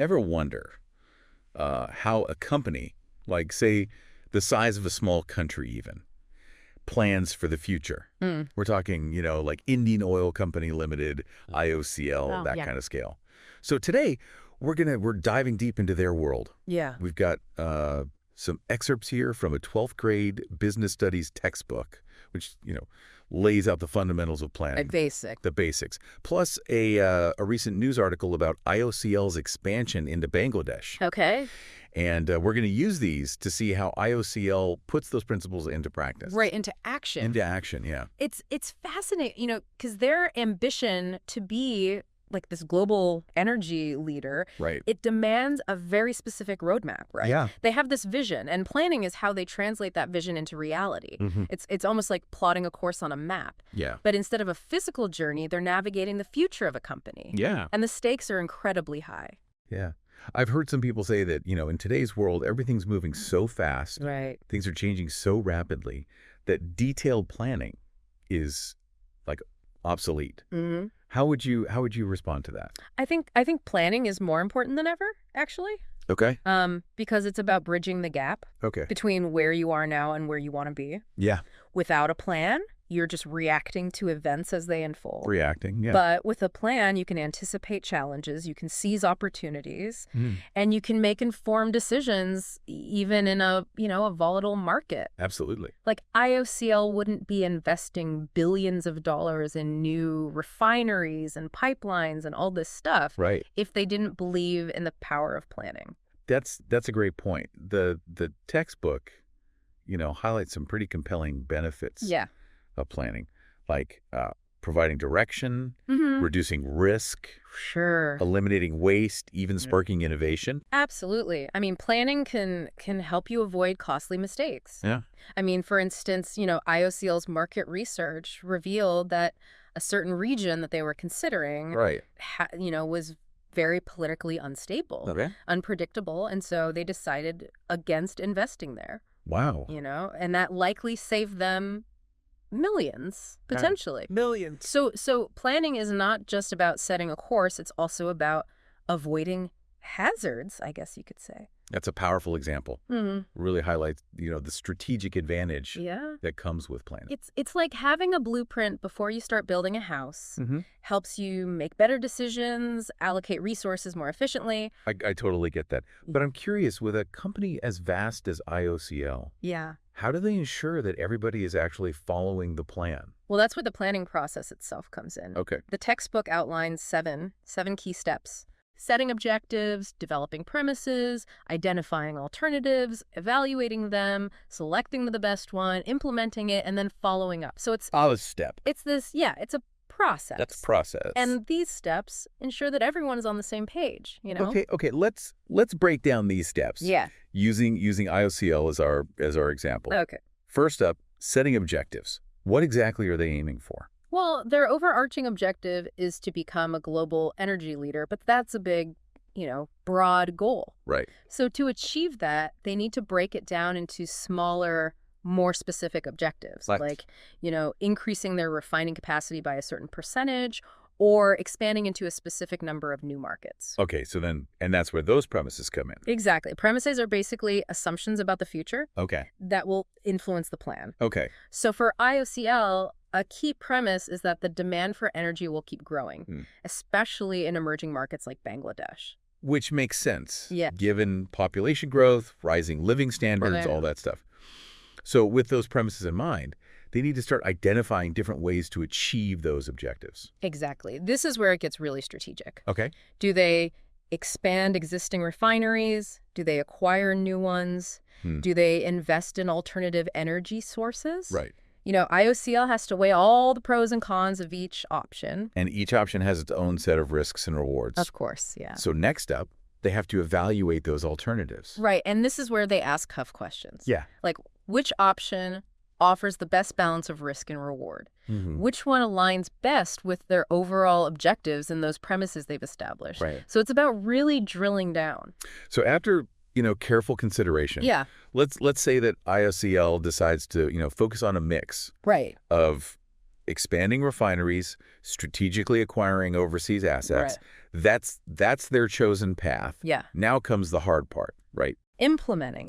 Ever wonder how a company, like, say, the size of a small country even, plans for the future? We're talking, like Indian Oil Company Limited, IOCL, Oh, that yeah. kind of scale. So today, we're diving deep into their world. Yeah. We've got some excerpts here from a 12th grade business studies textbook, which, lays out the fundamentals of planning. Basic. The basics. Plus a recent news article about IOCL's expansion into Bangladesh. Okay. And we're going to use these to see how IOCL puts those principles into practice. Right, into action. Into action, yeah. It's fascinating, because their ambition to be like this global energy leader, Right. it demands a very specific roadmap, right? Yeah. They have this vision, and planning is how they translate that vision into reality. It's almost like plotting a course on a map. Yeah. But instead of a physical journey, they're navigating the future of a company. Yeah. And the stakes are incredibly high. Yeah. I've heard some people say that, in today's world, everything's moving so fast, Right. things are changing so rapidly, that detailed planning is, like, obsolete. Mm-hmm. How would you respond to that? I think planning is more important than ever, actually. Okay. Because it's about bridging the gap Okay. between where you are now and where you want to be. Yeah. Without a plan, you're just reacting to events as they unfold. Reacting, yeah. But with a plan, you can anticipate challenges, you can seize opportunities, and you can make informed decisions even in a volatile market. Absolutely. Like IOCL wouldn't be investing billions of dollars in new refineries and pipelines and all this stuff Right. if they didn't believe in the power of planning. That's a great point. The textbook, highlights some pretty compelling benefits Yeah. of planning, like providing direction, Mm-hmm. reducing risk, Sure. eliminating waste, even sparking innovation. Absolutely. I mean, planning can help you avoid costly mistakes. Yeah. I mean, for instance, IOCL's market research revealed that a certain region that they were considering, Right. was very politically unstable, Okay. unpredictable, and so they decided against investing there, Wow. and that likely saved them millions, potentially. Millions. So planning is not just about setting a course, it's also about avoiding hazards, I guess you could say. That's a powerful example. Really highlights, the strategic advantage Yeah. that comes with planning. It's like having a blueprint before you start building a house. Mm-hmm. Helps you make better decisions, allocate resources more efficiently. I totally get that. But I'm curious, with a company as vast as IOCL, Yeah. how do they ensure that everybody is actually following the plan? Well, that's where the planning process itself comes in. Okay. The textbook outlines seven key steps. Setting objectives, developing premises, identifying alternatives, evaluating them, selecting the best one, implementing it, and then following up. So it's A step. it's a process. That's process. And these steps ensure that everyone is on the same page, Okay. Let's break down these steps. Yeah. Using IOCL as our example. Okay. First up, setting objectives. What exactly are they aiming for? Well, their overarching objective is to become a global energy leader, but that's a big, broad goal. Right. So to achieve that, they need to break it down into smaller, more specific objectives, like, increasing their refining capacity by a certain percentage or expanding into a specific number of new markets. Okay, and that's where those premises come in. Exactly. Premises are basically assumptions about the future Okay. that will influence the plan. Okay. So for IOCL, a key premise is that the demand for energy will keep growing, especially in emerging markets like Bangladesh. Which makes sense. Yeah. Given population growth, rising living standards, Right. all that stuff. So with those premises in mind, they need to start identifying different ways to achieve those objectives. Exactly. This is where it gets really strategic. Okay. Do they expand existing refineries? Do they acquire new ones? Do they invest in alternative energy sources? Right. IOCL has to weigh all the pros and cons of each option. And each option has its own set of risks and rewards. Of course, yeah. So next up, they have to evaluate those alternatives. Right, and this is where they ask tough questions. Yeah. Like, which option offers the best balance of risk and reward? Which one aligns best with their overall objectives and those premises they've established? Right. So it's about really drilling down. So after, careful consideration, Yeah. let's say that IOCL decides to, focus on a mix Right. of expanding refineries, strategically acquiring overseas assets, That's their chosen path. Yeah. Now comes the hard part, right? Implementing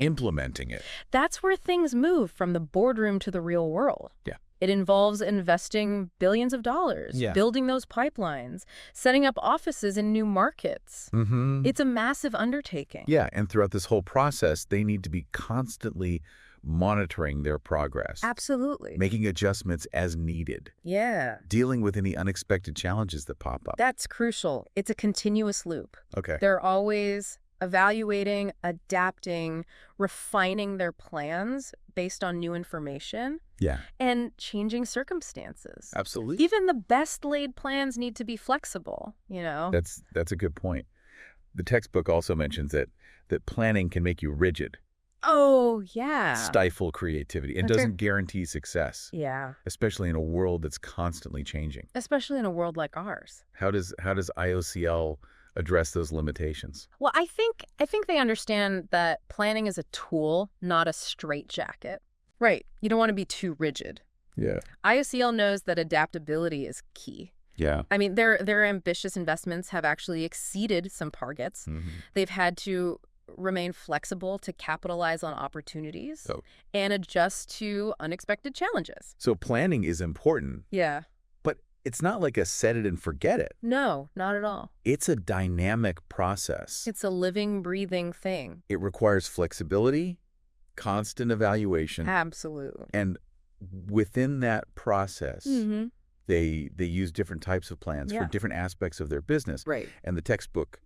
it. That's where things move from the boardroom to the real world. Yeah. It involves investing billions of dollars, building those pipelines, setting up offices in new markets. It's a massive undertaking. Yeah, and throughout this whole process, they need to be constantly monitoring their progress. Absolutely. Making adjustments as needed. Yeah. Dealing with any unexpected challenges that pop up. That's crucial. It's a continuous loop. Okay. They're always evaluating, adapting, refining their plans based on new information. Yeah. And changing circumstances. Absolutely. Even the best laid plans need to be flexible, you know? That's a good point. The textbook also mentions that planning can make you rigid. Oh, yeah. Stifle creativity and doesn't guarantee success. Yeah. Especially in a world that's constantly changing. Especially in a world like ours. How does IOCL address those limitations? Well, I think they understand that planning is a tool, not a straitjacket. Right. You don't want to be too rigid. Yeah. IOCL knows that adaptability is key. Yeah. I mean, their ambitious investments have actually exceeded some targets. They've had to remain flexible to capitalize on opportunities and adjust to unexpected challenges. So planning is important. Yeah. But it's not like a set it and forget it. No, not at all. It's a dynamic process. It's a living, breathing thing. It requires flexibility, constant evaluation. Absolutely. And within that process, they use different types of plans for different aspects of their business. Right. And the textbook,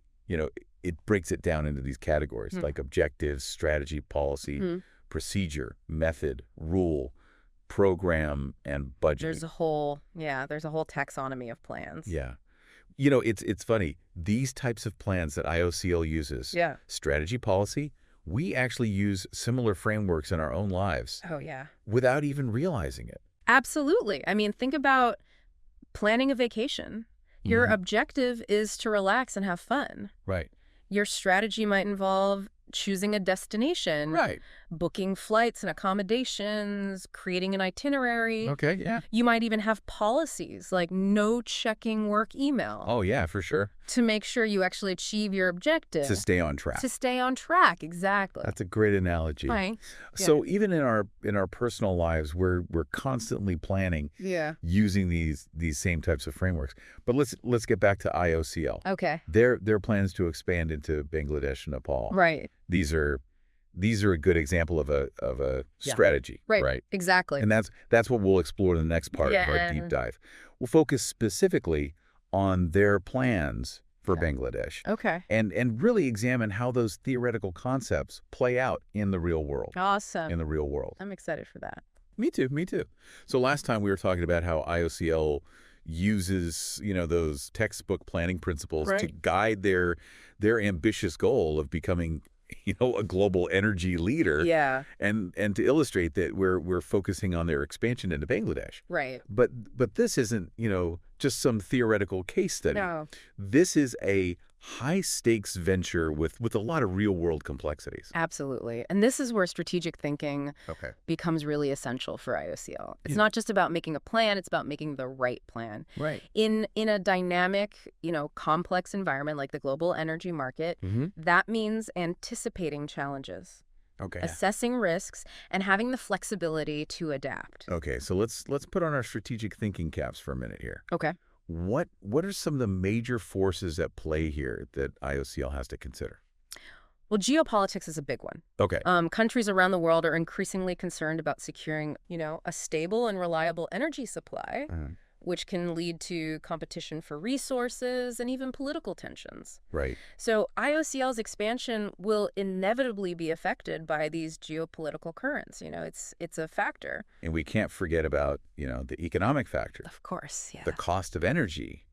it breaks it down into these categories like objectives, strategy, policy, procedure, method, rule, program, and budgeting. There's a whole taxonomy of plans. Yeah. It's funny. These types of plans that IOCL uses, strategy, policy, we actually use similar frameworks in our own lives. Oh, yeah. Without even realizing it. Absolutely. I mean, think about planning a vacation. Your objective is to relax and have fun. Right. Your strategy might involve choosing a destination, right, booking flights and accommodations, creating an itinerary. Okay, yeah. You might even have policies like no checking work email. Oh, yeah, for sure. To make sure you actually achieve your objective. To stay on track. To stay on track, exactly. That's a great analogy. Right. So even in our personal lives, we're constantly planning, using these same types of frameworks. But let's get back to IOCL. Okay. Their plans to expand into Bangladesh and Nepal. Right. These are a good example of a strategy, right? Exactly. And that's what we'll explore in the next part of our deep dive. We'll focus specifically on their plans for Bangladesh. Okay. And really examine how those theoretical concepts play out in the real world. Awesome. In the real world. I'm excited for that. Me too. So last time we were talking about how IOCL uses, those textbook planning principles to guide their ambitious goal of becoming, a global energy leader. Yeah. And to illustrate that we're focusing on their expansion into Bangladesh. Right. But this isn't, just some theoretical case study. No. This is a high-stakes venture with a lot of real-world complexities. Absolutely. And this is where strategic thinking becomes really essential for IOCL. It's not just about making a plan, it's about making the right plan. Right. In a dynamic, complex environment like the global energy market, that means anticipating challenges. Okay. Assessing risks and having the flexibility to adapt. Okay, so let's put on our strategic thinking caps for a minute here. Okay. What are some of the major forces at play here that IOCL has to consider? Well, geopolitics is a big one. Okay. Countries around the world are increasingly concerned about securing, a stable and reliable energy supply, which can lead to competition for resources and even political tensions. Right. So IOCL's expansion will inevitably be affected by these geopolitical currents. It's a factor. And we can't forget about, the economic factor. Of course, yeah. The cost of energy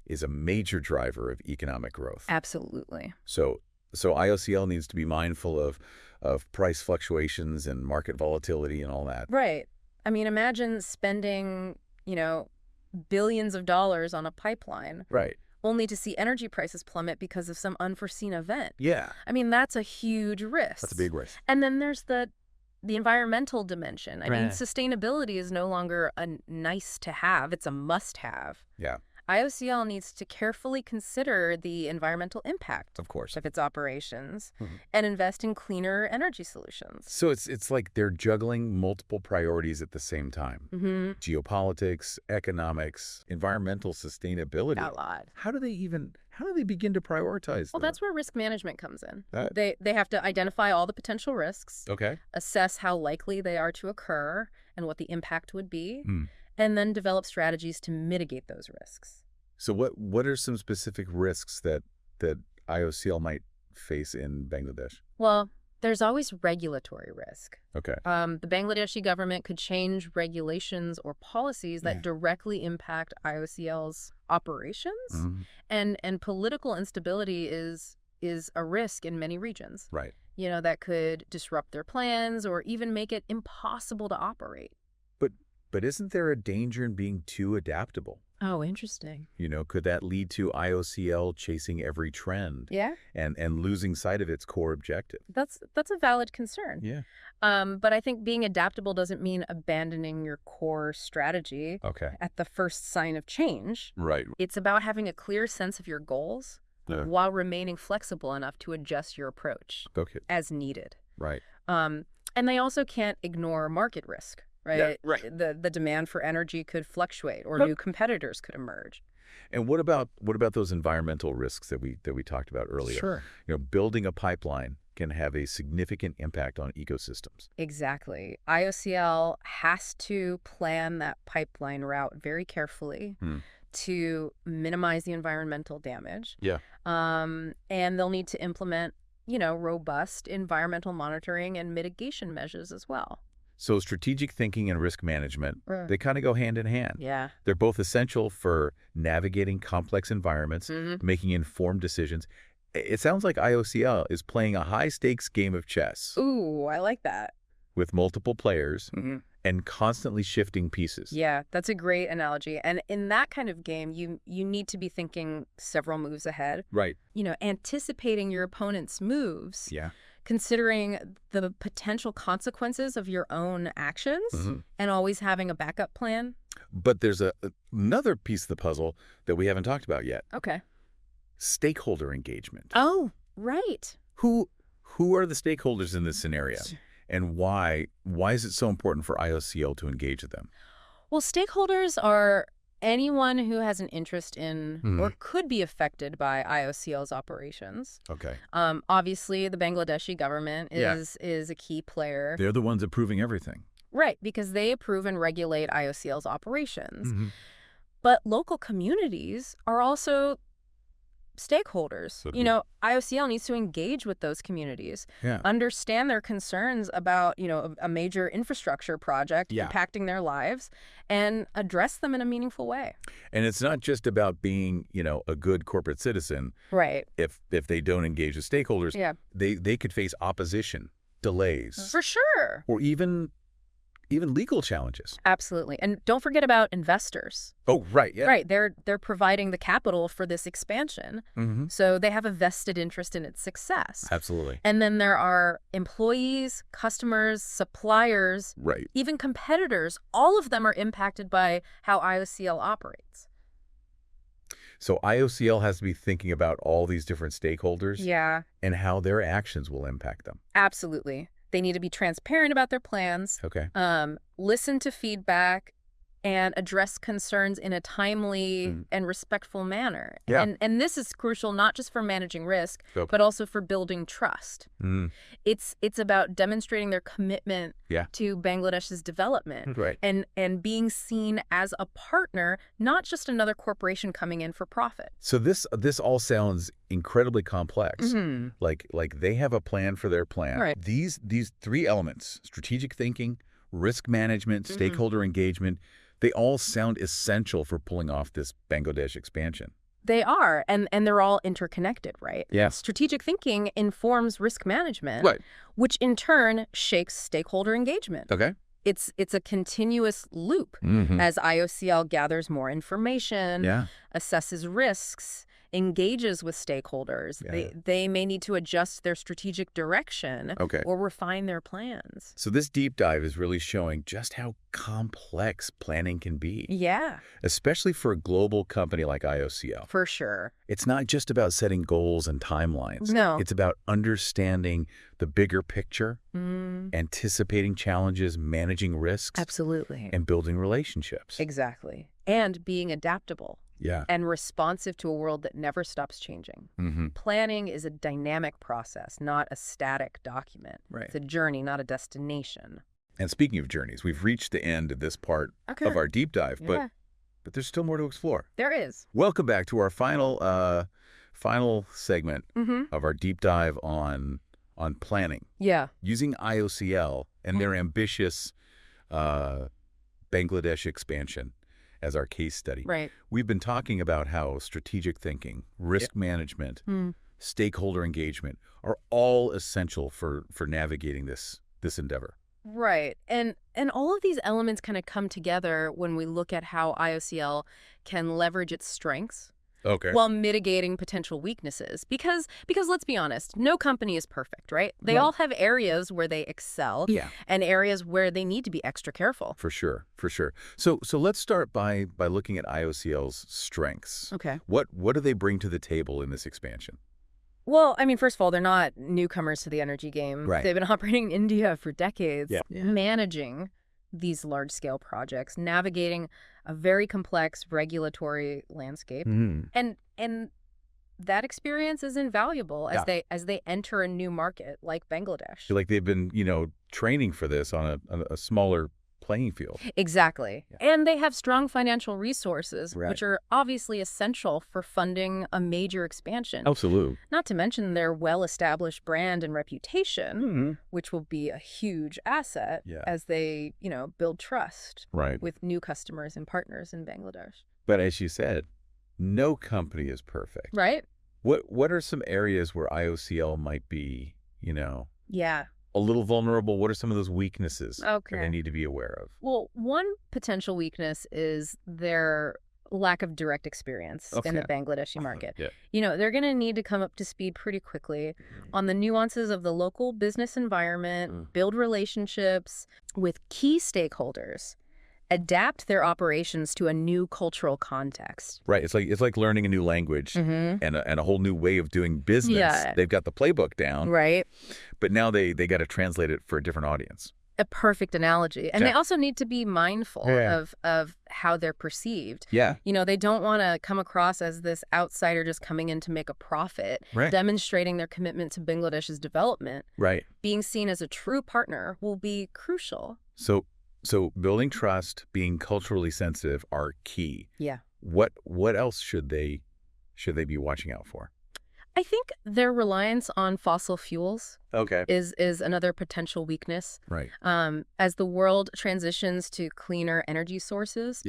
is a major driver of economic growth. Absolutely. So IOCL needs to be mindful of price fluctuations and market volatility and all that. Right. I mean, imagine spending, billions of dollars on a pipeline. Right. Only to see energy prices plummet because of some unforeseen event. Yeah. I mean, that's a huge risk. That's a big risk. And then there's the environmental dimension. I mean, sustainability is no longer a nice to have, it's a must have. Yeah. IOCL needs to carefully consider the environmental impact Of course. of its operations and invest in cleaner energy solutions. So it's like they're juggling multiple priorities at the same time. Geopolitics, economics, environmental sustainability. A lot. How do they begin to prioritize Well, them? that's where risk management comes in. That- They have to identify all the potential risks, Okay. assess how likely they are to occur and what the impact would be, Hmm. and then develop strategies to mitigate those risks. So what are some specific risks that IOCL might face in Bangladesh? Well, there's always regulatory risk. Okay. The Bangladeshi government could change regulations or policies that directly impact IOCL's operations, and political instability is a risk in many regions. Right. That could disrupt their plans or even make it impossible to operate. But isn't there a danger in being too adaptable? Oh, interesting. Could that lead to IOCL chasing every trend Yeah, and losing sight of its core objective? that's a valid concern. Yeah. But I think being adaptable doesn't mean abandoning your core strategy Okay. at the first sign of change. Right. It's about having a clear sense of your goals while remaining flexible enough to adjust your approach Okay. as needed. Right. And they also can't ignore market risk, right? Yeah, right. The demand for energy could fluctuate or new competitors could emerge. And what about those environmental risks that we talked about earlier? Sure. Building a pipeline can have a significant impact on ecosystems. Exactly. IOCL has to plan that pipeline route very carefully to minimize the environmental damage. Yeah. And they'll need to implement, robust environmental monitoring and mitigation measures as well. So strategic thinking and risk management, they kind of go hand in hand. Yeah. They're both essential for navigating complex environments, making informed decisions. It sounds like IOCL is playing a high-stakes game of chess Ooh, I like that. with multiple players and constantly shifting pieces. Yeah, that's a great analogy. And in that kind of game, you need to be thinking several moves ahead. Right. Anticipating your opponent's moves. Yeah. Considering the potential consequences of your own actions and always having a backup plan. But there's another piece of the puzzle that we haven't talked about yet. Okay. Stakeholder engagement. Oh, right. Who are the stakeholders in this scenario? And why is it so important for IOCL to engage them? Well, stakeholders are anyone who has an interest in or could be affected by IOCL's operations. Okay. Obviously, the Bangladeshi government is a key player. They're the ones approving everything. Right, because they approve and regulate IOCL's operations. But local communities are also stakeholders. IOCL needs to engage with those communities, understand their concerns about, a major infrastructure project impacting their lives, and address them in a meaningful way. And it's not just about being, a good corporate citizen. Right. If they don't engage with stakeholders, they could face opposition, delays. For sure. Or even legal challenges. Absolutely. And don't forget about investors. Oh, right. Yeah. Right. They're providing the capital for this expansion. So they have a vested interest in its success. Absolutely. And then there are employees, customers, suppliers, right, even competitors. All of them are impacted by how IOCL operates. So IOCL has to be thinking about all these different stakeholders and how their actions will impact them. Absolutely. They need to be transparent about their plans, Okay. Listen to feedback, and address concerns in a timely and respectful manner. Yeah. And this is crucial not just for managing risk, Yep. but also for building trust. It's about demonstrating their commitment to Bangladesh's development Right. and being seen as a partner, not just another corporation coming in for profit. So this all sounds incredibly complex. Like they have a plan for their plan. Right. These three elements, strategic thinking, risk management, stakeholder engagement, they all sound essential for pulling off this Bangladesh expansion. They are, and they're all interconnected, right? Yeah. Strategic thinking informs risk management, Right. which in turn shapes stakeholder engagement. Okay. It's a continuous loop as IOCL gathers more information, assesses risks, engages with stakeholders. They may need to adjust their strategic direction or refine their plans. So this deep dive is really showing just how complex planning can be. Yeah. Especially for a global company like IOCL. For sure. It's not just about setting goals and timelines. No. It's about understanding the bigger picture, anticipating challenges, managing risks. Absolutely. And building relationships. Exactly. And being adaptable. Yeah. And responsive to a world that never stops changing. Planning is a dynamic process, not a static document. Right. It's a journey, not a destination. And speaking of journeys, we've reached the end of this part of our deep dive, but there's still more to explore. There is. Welcome back to our final segment of our deep dive on planning. Yeah. Using IOCL and their ambitious Bangladesh expansion as our case study. Right. We've been talking about how strategic thinking, risk management, stakeholder engagement are all essential for navigating this endeavor. Right. And all of these elements kind of come together when we look at how IOCL can leverage its strengths while mitigating potential weaknesses. Because let's be honest, no company is perfect, right? They all have areas where they excel and areas where they need to be extra careful. For sure. So let's start by looking at IOCL's strengths. Okay. What do they bring to the table in this expansion? Well, I mean, first of all, they're not newcomers to the energy game. Right. They've been operating in India for decades, managing these large-scale projects, navigating a very complex regulatory landscape. And that experience is invaluable as they enter a new market like Bangladesh. I feel like they've been, training for this on a smaller playing field. Exactly. Yeah. And they have strong financial resources, which are obviously essential for funding a major expansion. Absolutely. Not to mention their well-established brand and reputation, which will be a huge asset as they, build trust with new customers and partners in Bangladesh. But as you said, no company is perfect. Right. What are some areas where IOCL might be, a little vulnerable? What are some of those weaknesses that they need to be aware of? Well, one potential weakness is their lack of direct experience in the Bangladeshi market. They're going to need to come up to speed pretty quickly on the nuances of the local business environment, build relationships with key stakeholders, adapt their operations to a new cultural context. Right. It's like learning a new language and a whole new way of doing business. Yeah. They've got the playbook down. Right. But now they got to translate it for a different audience. A perfect analogy. And they also need to be mindful of how they're perceived. Yeah. They don't want to come across as this outsider just coming in to make a profit, demonstrating their commitment to Bangladesh's development. Right. Being seen as a true partner will be crucial. So building trust, being culturally sensitive are key. Yeah. What else should they be watching out for? I think their reliance on fossil fuels is another potential weakness. Right. As the world transitions to cleaner energy sources,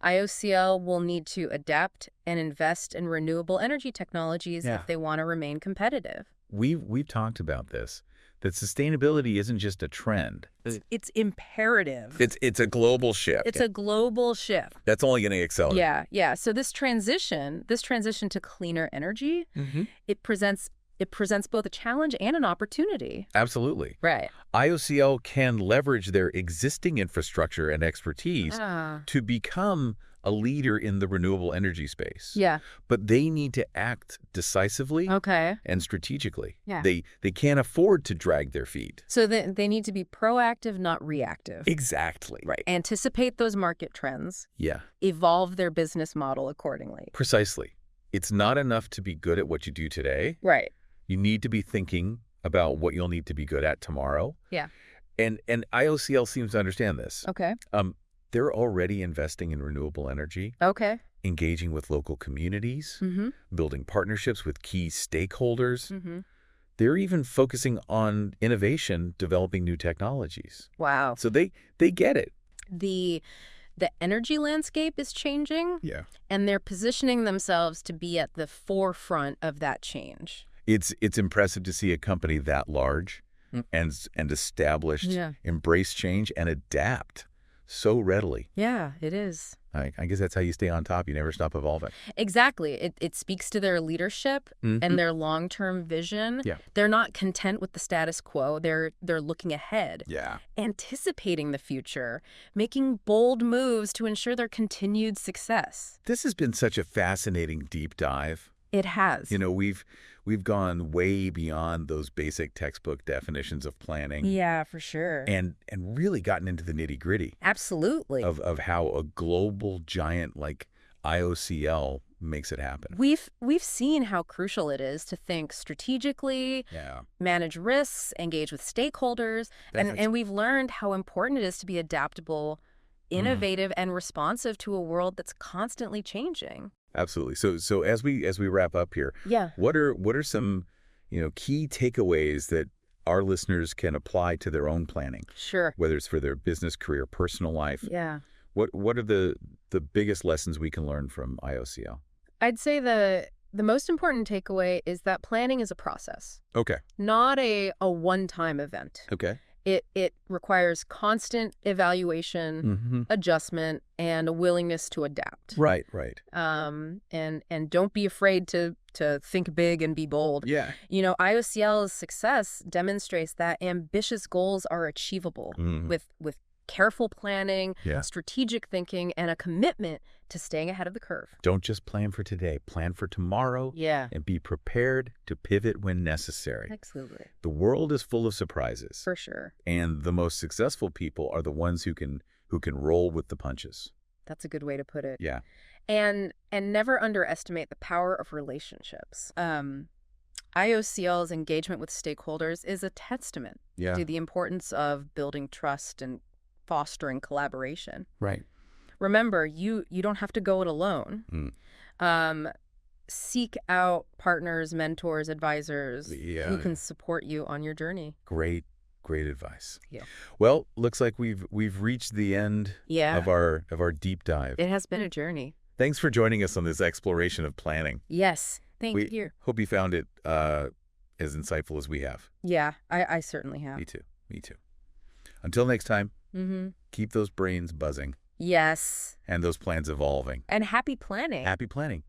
IOCL will need to adapt and invest in renewable energy technologies if they want to remain competitive. We've talked about this, that sustainability isn't just a trend. It's imperative. It's a global shift. It's a global shift. That's only going to accelerate. Yeah. So this transition to cleaner energy, it presents both a challenge and an opportunity. Absolutely. Right. IOCL can leverage their existing infrastructure and expertise to become a leader in the renewable energy space. Yeah. But they need to act decisively and strategically. Yeah. They can't afford to drag their feet. So they need to be proactive, not reactive. Exactly. Right. Anticipate those market trends. Yeah. Evolve their business model accordingly. Precisely. It's not enough to be good at what you do today. Right. You need to be thinking about what you'll need to be good at tomorrow. Yeah. And IOCL seems to understand this. Okay. They're already investing in renewable energy. Okay. Engaging with local communities, building partnerships with key stakeholders. They're even focusing on innovation, developing new technologies. Wow. So they get it. The energy landscape is changing. Yeah. And they're positioning themselves to be at the forefront of that change. It's impressive to see a company that large and established embrace change and adapt so readily. Yeah, it is. I guess that's how you stay on top. You never stop evolving. Exactly. It speaks to their leadership and their long-term vision. Yeah. They're not content with the status quo. They're looking ahead. Yeah. Anticipating the future, making bold moves to ensure their continued success. This has been such a fascinating deep dive. It has. You know, we've gone way beyond those basic textbook definitions of planning. Yeah, for sure. And really gotten into the nitty-gritty. Absolutely. Of how a global giant like IOCL makes it happen. We've seen how crucial it is to think strategically, manage risks, engage with stakeholders, and we've learned how important it is to be adaptable, innovative, and responsive to a world that's constantly changing. Absolutely. So as we wrap up here, what are some, key takeaways that our listeners can apply to their own planning? Sure. Whether it's for their business, career, personal life. Yeah. What are the biggest lessons we can learn from IOCL? I'd say the most important takeaway is that planning is a process. Okay. Not a one-time event. Okay. It requires constant evaluation, adjustment, and a willingness to adapt. Right. And don't be afraid to think big and be bold. Yeah. IOCL's success demonstrates that ambitious goals are achievable with careful planning, strategic thinking, and a commitment to staying ahead of the curve. Don't just plan for today. Plan for tomorrow. Yeah. And be prepared to pivot when necessary. Absolutely. The world is full of surprises. For sure. And the most successful people are the ones who can roll with the punches. That's a good way to put it. Yeah. And never underestimate the power of relationships. IOCL's engagement with stakeholders is a testament to the importance of building trust and fostering collaboration. Right. Remember, you don't have to go it alone. Seek out partners, mentors, advisors who can support you on your journey. Great advice. Yeah. Well, looks like we've reached the end of our deep dive. It has been a journey. Thanks for joining us on this exploration of planning. Yes. Thank you. Hope you found it as insightful as we have. Yeah, I certainly have. Me too. Until next time, keep those brains buzzing. Yes. And those plans evolving. And happy planning. Happy planning.